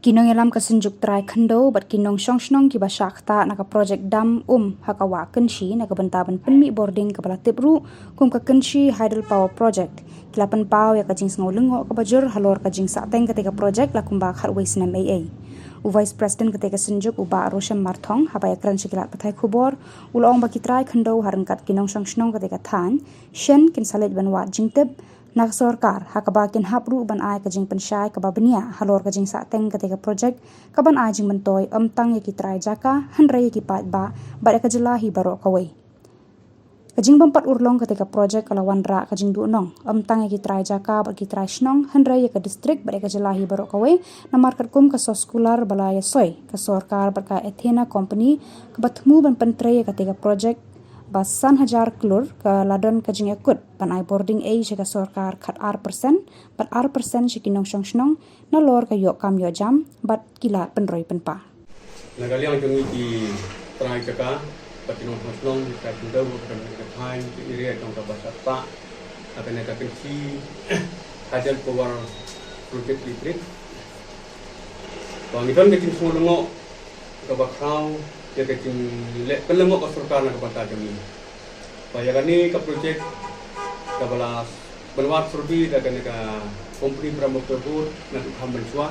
Kinong yalam kasenjuk trai khando bat kinong shongshnong ki basakta naka project dam hakawa kenshi naka bentaban penmi boarding kapala tipru kum ka kenshi hydel power project kilapan pau ya kajing sngolengo ka bajur halor kajing sateng ketika project lakumba kharwei sinam AA u vice president ketika senjuk uba rosham marthong habaya kran shikilat pathai khubor ulong baki trai khando harangkat kinong shongshnong ketika than shen kin salet banwa jingteb nak sorkar hakaba kin hapru ban ai kajing pensyai kaba benia halor kajing sateng ketika project kaban ai jing mentoy amtang yaki trai jaka handrai yaki pat ba ka jelahi baro kawai kajing bampat urlong ketika project kalawan ra kajing du nong amtang yaki trai jaka ki trai snong handrai yaka district ka jelahi baro kawai na market kum ka soskular balaya soy ka sorkar ka Athena company kabatmu ban pentre ketika project basan hajar klur ke ladon kajing yakut pan ai boarding a jika sorkar khat R% pan R% shikinong shongshnong na lor ka yok kam yo jam bat kilat penroi penpa nagaliang jongi di trai jaka patinong shongshnong di kai tunda bu kan ka thain di area tong ka basata akan ka kenci hajal power project listrik bang iton kecing semulungo ka bakrau ya kecing le pelengok ka sorkar na kapata jami bayagani ka project ka balas benwat surbi dagan ka company pramuk tersebut na kham benswa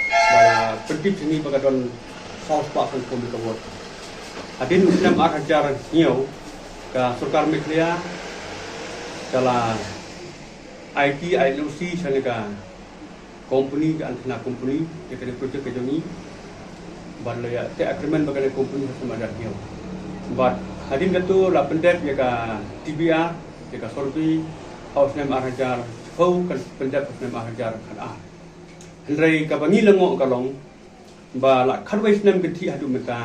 bala pentip sini pagadon house pa san kombi kabot adin muslim ajar niau ka sorkar miklia kala IT ILC sana ka company ka antena company ya ka project ka jami balaya te agreement bagane company sama ada dia but hadin gatu la pendep ya ka TBR ya ka sorbi house name arajar fau kan pendep name arajar kan hendrai ka bangi lengo kalong ba la kharwais name gati hadu meta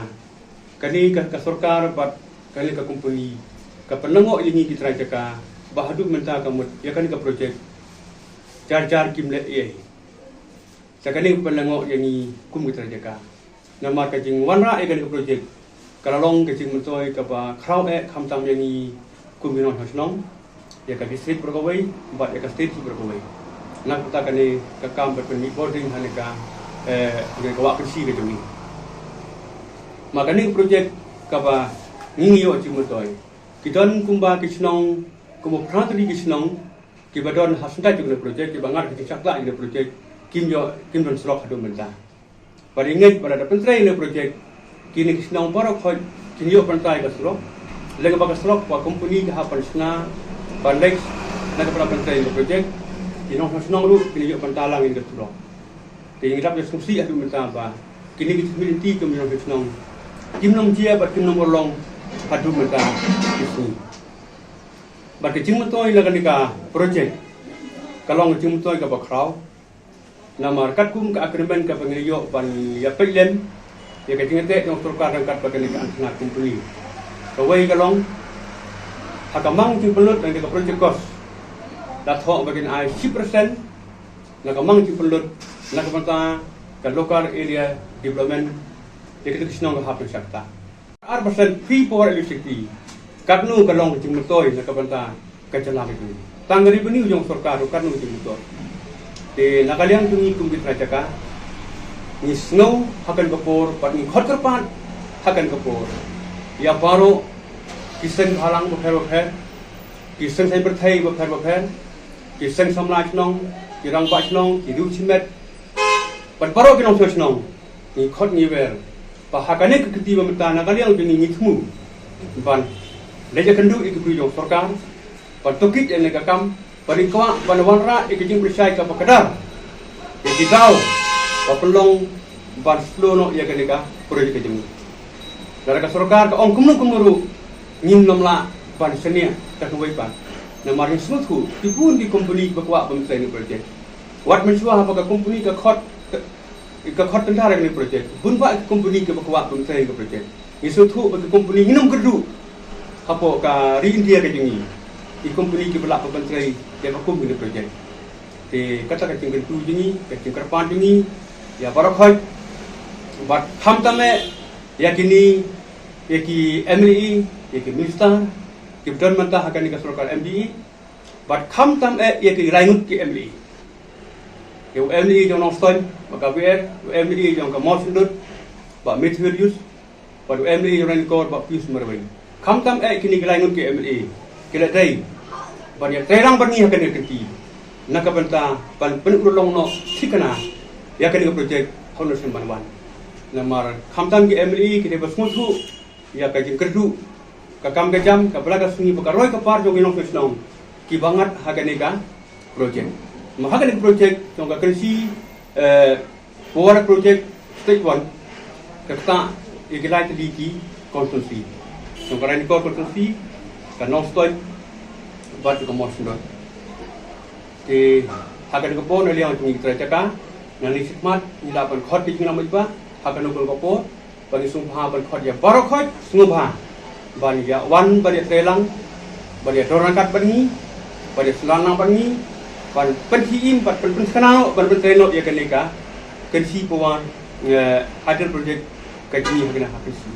kani ka sorkar bat kani ka company ka penengo ini kita jaka ba hadu meta kamut ya kani ka project jar kimle ye sakani penengo yani kum kita jaka nama kajing wanra egan project kalalong kajing mentoy kaba crowd khamtam yani kuminon hasnong ya ka district berkawai bat ya ka state berkawai nak ta kane ka kam berpen boarding haneka dengan kawak kensi ke jumi makani project kaba ngingiyo jing mentoy kidon kumba kisnong kumo prantri kisnong kibadon hasnta jing project kibangar kajing sakla ini project kimdon slok hadu menta pada ingat pada pentrai ini project kini kisnong baru kau kini yo pentrai kasro lega bagas rok wa company ka hapan sna bandek na ka pentrai ini project kini kisnong lu kini yo pentalang ini kasro tinggi dapat sumsi adu menta ba kini community kami kisnong kimnong jia bat kimnong orlong adu menta isu bat kecing mutoi laga nika project kalong kecing mutoi ka bakrau nama kat kum ka agreement ka pangriyo pan ya pelem ya ka tingate ng sorkar ng kat bagani ka antena company kawai kalong hakamang ti pelut ng ka project cost datho bagin ay 10% nakamang ti pelut nakamanta ka local area development ya ka kisnong ka hapon sakta 4% fee for electricity katnu kalong ti mutoy nakabanta ka chalaki tu tangari bani yung sorkar katnu ti mutoy di nakaliang tungi kumbit rajaka ni snow hakan kapor pat ni khot karpat hakan kapor ya paro kiseng halang bapher kiseng sai berthai bapher kiseng samlaj nong kirang bach nong kidu chimet pat paro kinong nong ni khot ni wer pa hakane keti bamta nakaliang tungi ni thmu ban leja kendu ikupri jong sorkar pat tokit ene kakam Parikwa panawanra ikijing bersai ka pakadar ikitaw papelong ban slono ya kanika project kejeng daraka sorkar ka ong kumuru ngin nomla ban senia ka kuwai pan na marin smuthu tipun di company bakwa pemsai ni project wat mensua apa ka company ka khot tentara ni project bunpa company ka bakwa pemsai ni project isuthu ba company nginum gerdu apa ka ri India kejeng di company ke belak pembentrai dia vakum ini project di kata kacing gentu jengi kacing kerpan jengi ya barokhoi bat ham tame ya kini ya ki MLE ya ki minister ki don manta hakan ni ka sorkar MDE bat kham tam ya ki raingut ki MLE Yang MDI yang nonstoi, maka VR, MDI yang kemal sendut, bak Matthew pada MDI yang lain kor bak Pius Marwai. Kamtam kini kelainun ke MDI, kila day, pada terang berni akan dikerti. Nak benta pan penulong no sikana, ya kan projek honor sembanwan. Namar kamtam ke MDI kita bersmutu, ya kajian kerdu, kakam kejam, kabelaga sungi pekaroy kapar jong inong fesnong, kibangat haganega projek. Mahagani project trong kersi Powara project stage 1 kata igilai teliti konstitusi trong karani konstitusi kan nostoi bat ko motion ke hagani ko pon liang tungi trajaka nani sikmat ni dapat khot ti ngam iba hagani ko po bani sumpah ban khot ya baro khot sungba bani ya wan bani telang bani dorankat bani bani selanang bani pan penhiim pan penkenal pan pentreno ya kenika kensi Powara hadir project kaji hagana hakisi